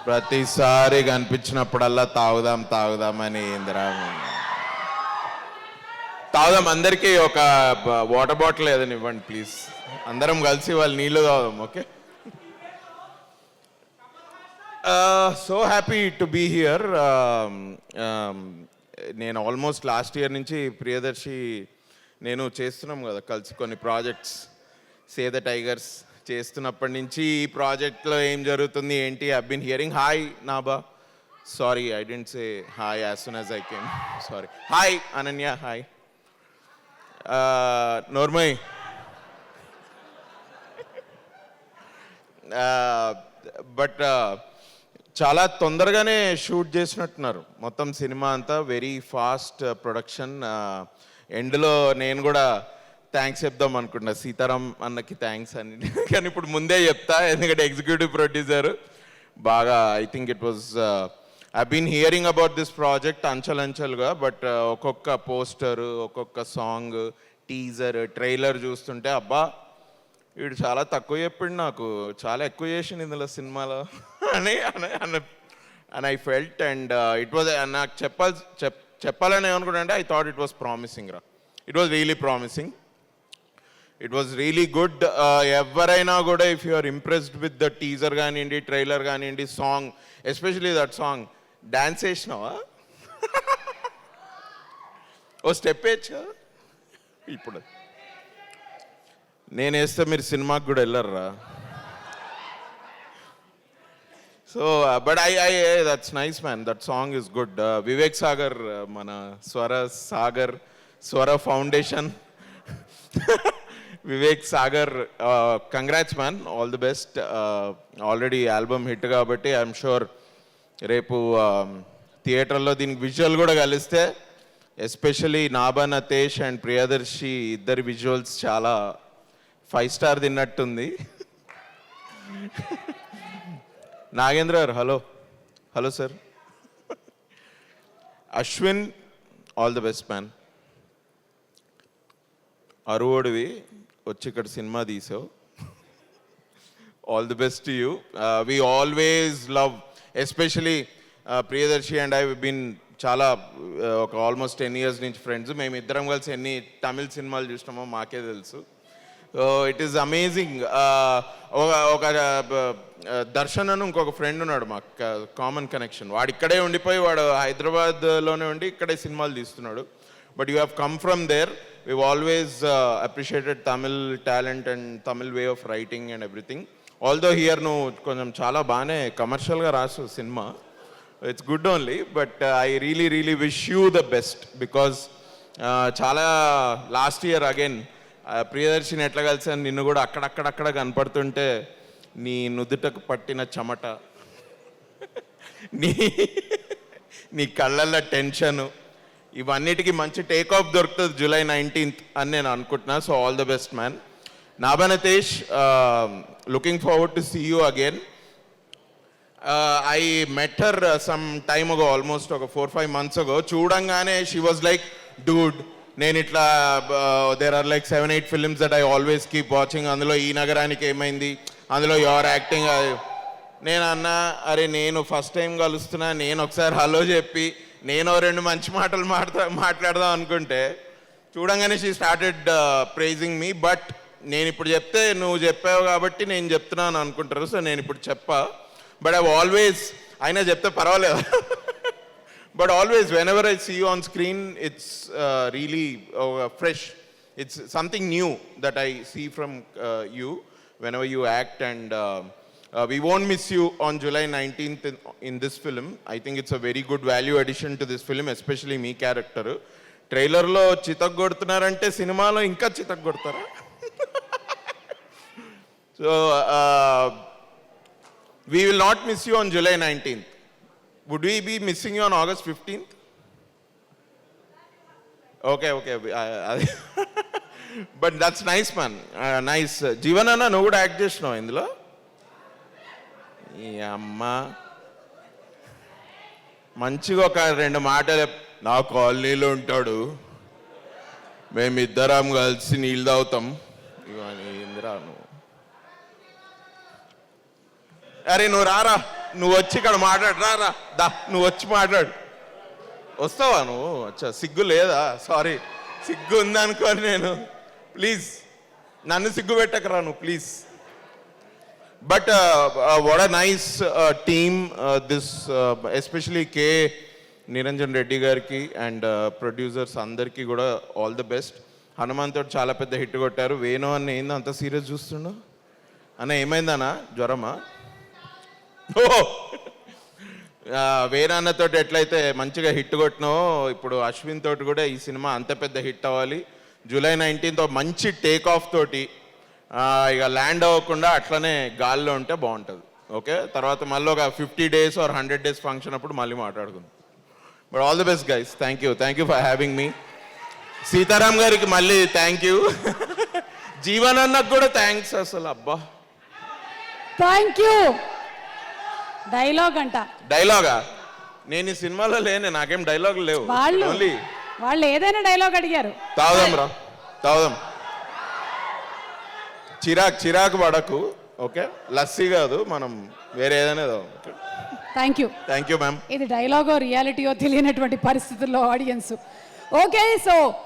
ప్రతిసారి కనిపించినప్పుడల్లా తాగుదాం తాగుదామని ఇందిరా తాగుదాం. అందరికీ ఒక వాటర్ బాటిల్ ఏదని ఇవ్వండి ప్లీజ్. అందరం కలిసి వాళ్ళు నీళ్ళు తాగుదాం. Okay. So happy to be here. నేను ఆల్మోస్ట్ లాస్ట్ ఇయర్ నుంచి ప్రియదర్శి నేను చేస్తున్నాం కదా కలిసి కొన్ని ప్రాజెక్ట్స్. సేవ్ ద టైగర్స్ చేస్తున్నప్పటి నుంచి ఈ ప్రాజెక్ట్లో ఏం జరుగుతుంది ఏంటి ఐ బీన్ హియరింగ్. హాయ్ నాబా, sorry I didn't say hi as soon as I came, sorry. Hi Ananya, hi. నోర్మయ్, బట్ చాలా తొందరగానే షూట్ చేసినట్టున్నారు మొత్తం సినిమా అంతా. Very fast production. ఎండ్లో నేను కూడా థ్యాంక్స్ చెప్దాం అనుకుంటున్నా సీతారాం అన్నకి థ్యాంక్స్ అని, కానీ ఇప్పుడు ముందే చెప్తా ఎందుకంటే ఎగ్జిక్యూటివ్ ప్రొడ్యూసర్ బాగా I think it was I been hearing about this project అంచెలంచెలుగా. బట్ ఒక్కొక్క పోస్టర్, ఒక్కొక్క సాంగ్, టీజర్, ట్రైలర్ చూస్తుంటే అబ్బా వీడు చాలా తక్కువ చెప్పిండు, నాకు చాలా ఎక్కువ చేసిండు ఇందులో సినిమాలో అని and I felt. And it was నాకు చెప్పాలని ఏమనుకుంటా అంటే I thought it was promising రా. It was really promising. It was really good. ఎవరైనా కూడా if you are impressed with the teaser కానివ్వండి, ట్రైలర్ కానివ్వండి, song, especially that song. Dance వేసినావా? ఓ స్టెప్ వేయచ్చు ఇప్పుడు. నేను వేస్తే మీరు సినిమాకి కూడా వెళ్ళర్రా. So but that's nice man, that song is good. Vivek Sagar, మన Swara foundation Vivek Sagar, congrats man, all the best. Already album hit కాబట్టి ఐఎమ్ షూర్ రేపు థియేటర్లో దీనికి విజువల్ కూడా కలిస్తే ఎస్పెషలీ నాబా నతేష్ అండ్ ప్రియదర్శి ఇద్దరి విజువల్స్ చాలా 5 స్టార్ తిన్నట్టుంది. Nagendra garu, hello. Hello sir. Ashwin, all the best man. అరువోడివి వచ్చి ఇక్కడ సినిమా తీసావు, all the best to you. We always love, especially Priyadarshi and I been చాలా ఒక ఆల్మోస్ట్ 10 years నుంచి ఫ్రెండ్స్. మేము ఇద్దరం కలిసి ఎన్ని తమిళ సినిమాలు చూసినామో మాకే తెలుసు. It is amazing. ఒక దర్శన్ అని ఇంకొక ఫ్రెండ్ ఉన్నాడు మాకు, కామన్ కనెక్షన్. వాడు ఇక్కడే ఉండిపోయి వాడు హైదరాబాద్లోనే ఉండి ఇక్కడే సినిమాలు తీస్తున్నాడు. But you have come from there. we've always appreciated Tamil talent and Tamil way of writing and everything. Although here no konjam chala baane commercial ga rasu cinema, it's good only, but I really wish you the best because chala last year again Priyadarshini ఎట్లా కలిసాను నిన్ను కూడా అక్కడక్కడ కనపడుతుంటే నీ నుదుటకు పట్టిన చెమట, నీ కళ్ళల్లో tension, ఇవన్నిటికీ మంచి టేక్ ఆఫ్ దొరుకుతుంది July 19th అని నేను అనుకుంటున్నా. So all the best man. Naba Natesh, looking forward to see you again. I met her some time ago, almost ఒక 4-5 months ago. చూడంగానే షీ వాజ్ లైక్, డూడ్ నేను ఇట్లా there are like 7-8 films that I always keep watching, అందులో ఈ నగరానికి ఏమైంది, అందులో your acting. నేను అన్నా, అరే నేను ఫస్ట్ టైం కలుస్తున్నా, నేను ఒకసారి హలో చెప్పి నేను 2 మంచి మాటలు మాట్లాడదాం అనుకుంటే చూడంగానే she started praising me. But నేను ఇప్పుడు చెప్తే నువ్వు చెప్పావు కాబట్టి నేను చెప్తున్నాను అనుకుంటారు. సో నేను ఇప్పుడు చెప్పా. బట్ ఐ ఆల్వేస్, అయినా చెప్తే పర్వాలేదు, but always whenever I see you on screen it's really fresh. It's something new that I see from you whenever you act, and we won't miss you on July 19th in this film. I think it's a very good value addition to this film, especially me character. ట్రైలర్లో చితగ్గొడుతున్నారంటే సినిమాలో ఇంకా చితగ్గొడతారా? So we will not miss you on July 19th. Would we be missing you on August 15th? Okay. But that's nice man, nice. Jeevan అన్న నువ్వు కూడా act చేసినావు ఇందులో? ఈ అమ్మ మంచిగా ఒక 2 మాటలు. నా కాలనీలో ఉంటాడు, మేమిద్దరం కలిసి నీళ్ళు తాగుతాం. ఇవన్నీ ఇందిరా నువ్వు, అరే నువ్వు రారా, నువ్వు వచ్చి ఇక్కడ మాట్లాడు, రా రా దా, నువ్వు వచ్చి మాట్లాడు. వస్తావా నువ్వు? అచ్చా, సిగ్గు లేదా? సారీ, సిగ్గు ఉందనుకోని నేను. ప్లీజ్ నన్ను సిగ్గు పెట్టకరా నువ్వు, please. But what a nice team this, especially K Niranjan Reddy గారికి అండ్ ప్రొడ్యూసర్స్ అందరికీ కూడా ఆల్ ది బెస్ట్. హనుమాన్ తోటి చాలా పెద్ద హిట్ కొట్టారు. వేణు అన్న ఏందో అంత సీరియస్ చూస్తుండో అన్న, ఏమైందన్నా? జ్వరమా? ఓ వేణన్నతో ఎట్లయితే మంచిగా హిట్ కొట్టినావో, ఇప్పుడు అశ్విన్ తోటి కూడా ఈ సినిమా అంత పెద్ద హిట్ అవ్వాలి. జూలై 19th మంచి టేక్ ఆఫ్ తోటి ఇక ల్యాండ్ అవ్వకుండా అట్లనే గాల్లో ఉంటే బాగుంటుంది. ఓకే, తర్వాత మళ్ళీ ఒక 50 days or 100 days ఫంక్షన్ అప్పుడు మళ్ళీ మాట్లాడుకుందాం. But all the best guys, thank you for having me. Sitaram గారికి మళ్ళీ థ్యాంక్ యూ. జీవన్ అన్నకు కూడా థ్యాంక్స్ అసలు. అబ్బా, థ్యాంక్ యూ. డైలాగ్ అంట. డైలాగా? నేను ఈ సినిమాలో లేనే, నాకేం డైలాగులు లేవు. వాళ్ళు ఏదైనా డైలాగ్ అడిగారు. తాగుదాం రా, తాగుదాం. చిరాకు పడకు. ఓకే, లస్సీ కాదు, మనం వేరే ఏదైనా థ్యాంక్ యూ మ్యామ్. ఇది డైలాగో రియాలిటీయో తెలియనటువంటి పరిస్థితుల్లో ఆడియన్స్. Okay, so